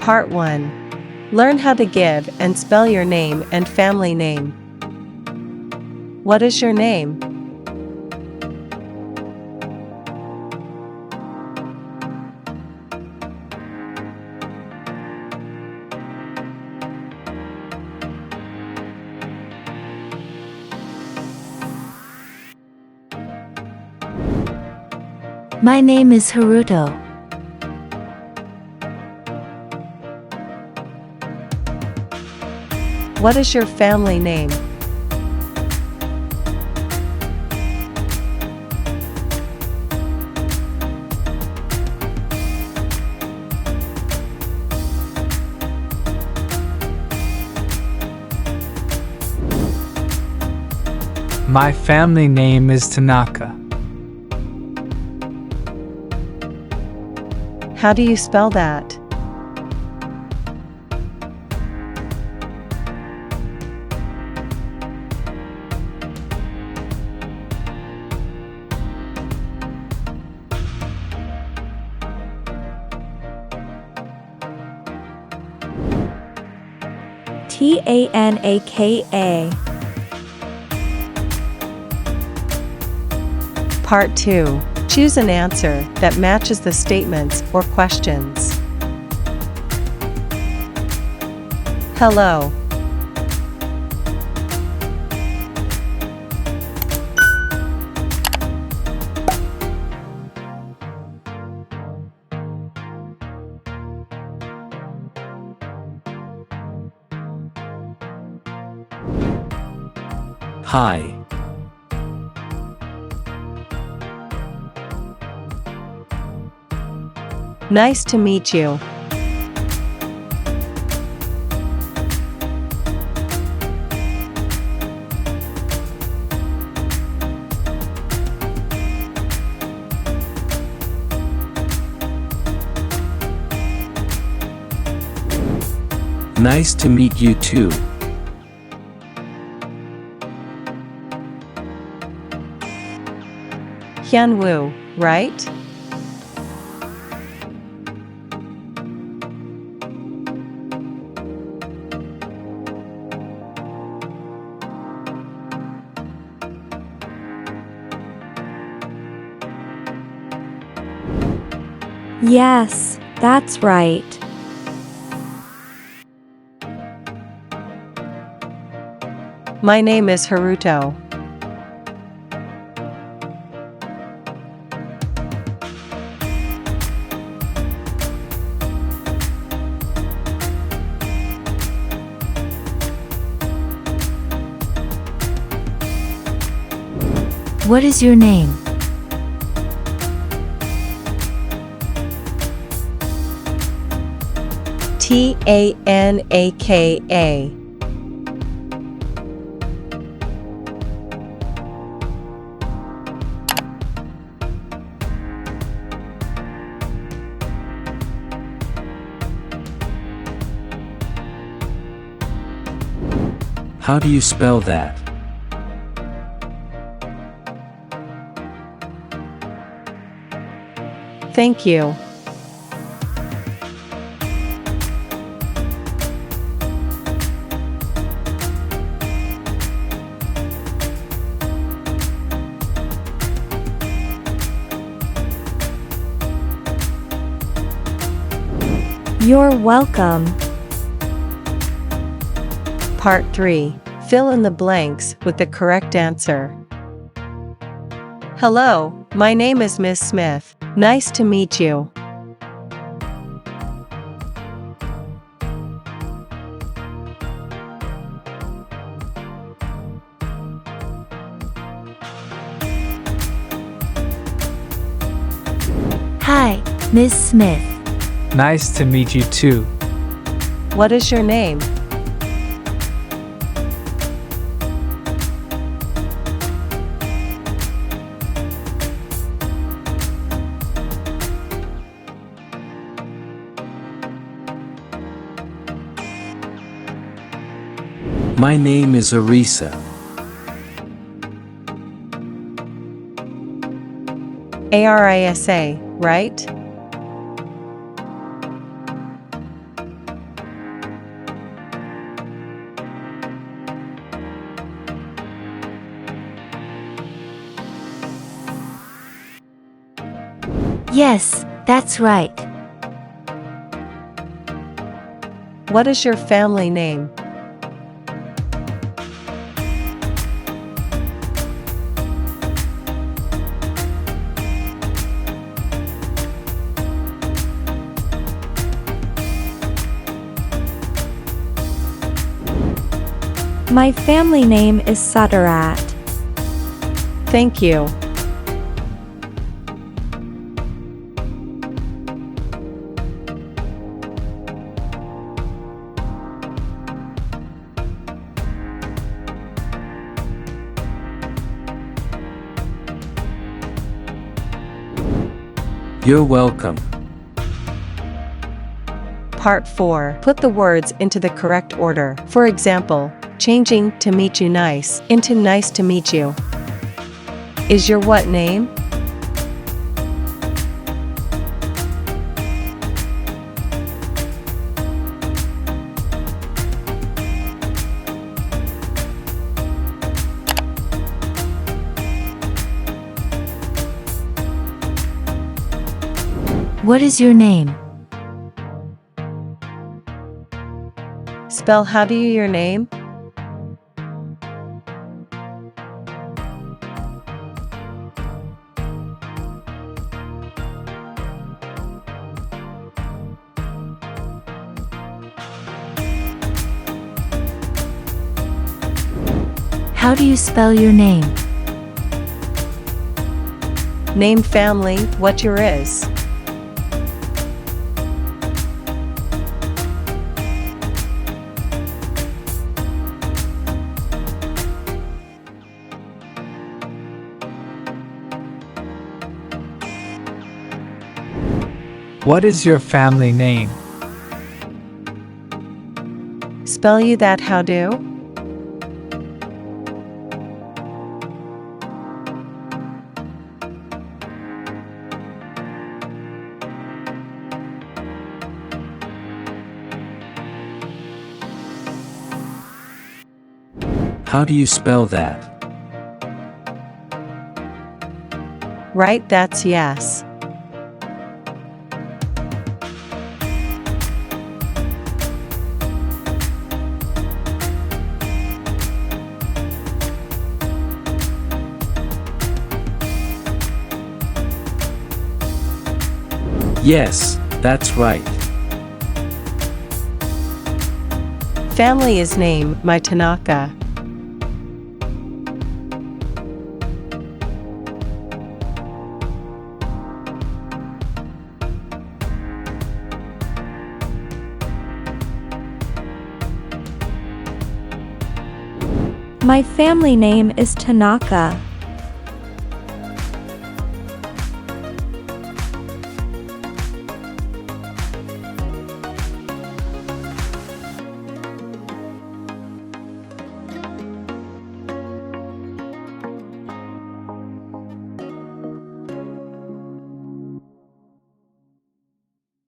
Part 1. Learn how to give and spell your name and family name. What is your name? My name is Haruto. What is your family name? My family name is Tanaka. How do you spell that? Tanaka. Part 2. Choose an answer that matches the statements or questions. Hello. Hi. Nice to meet you. Nice to meet you too. Hyunwoo, right? Yes, that's right. My name is Haruto. What is your name? Tanaka. How do you spell that? Thank you. You're welcome. Part 3. Fill in the blanks with the correct answer. Hello, my name is Miss Smith. Nice to meet you. Hi, Miss Smith. Nice to meet you too. What is your name? My name is Arisa. Arisa, right? Yes, that's right. What is your family name? My family name is Sadarat. Thank you. You're welcome. Part 4. Put the words into the correct order. For example, changing "to meet you nice" into "nice to meet you." Is your what name? What is your name? Spell how do you your name? How do you spell your name? Name family, what your is. What is your family name? Spell you that how do? How do you spell that? Right, that's yes. Yes, that's right. Family is name, my Tanaka. My family name is Tanaka.